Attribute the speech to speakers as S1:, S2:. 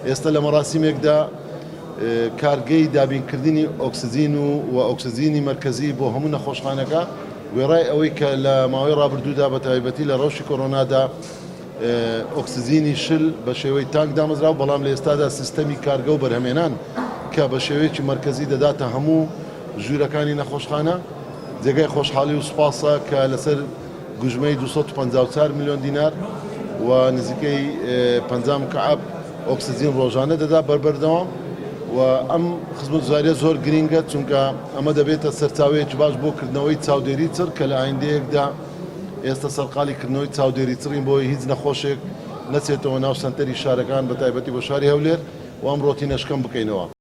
S1: ئێستا لە مەراسیمێکدا کارگەی دابینکردنی ئۆکسجین و ئۆکسجینی مرکزی بۆ هەموو نەخۆشخانەکە وێڕای ئەوەی کە لە ماوەی ڕابردوودا بە تایبەتی لە ڕەوشی کۆڕۆنادا ئۆکسجینی شل بە شێوەی تانک دامەزراو، بەڵام لە ئێستادا سیستەمی کارگە و بەرهەمێنان کە بە شێوەیەکی مرکزی دەداتە هەموو ژوورەکانی نەخۆشخانە. جێگای خۆشحاڵی و سوپاسە کە لەسەر گوژمەی 254 میلیۆن دینار و نزیکەی 50 مکعب ئۆکسجین ڕۆژانە دەدا بەربەردەوام و ئەم خزمەتگوزاریە زۆر گرینگە، چونکە ئەمە دەبێتە سەرچاوەیەکی باش بۆ کردنەوەی چاودێری چڕ کە لە ئایندەیەکدا ئێستا سەرقالی کردنەوەی چاودێری چڕین بۆی هیچ نەخۆشێک نەچێتەوە ناو سەنتەری شارەکان بە تایبەتی بۆ شاری هەولێر و ئەم ڕۆتینە شکەم بکەینەوە.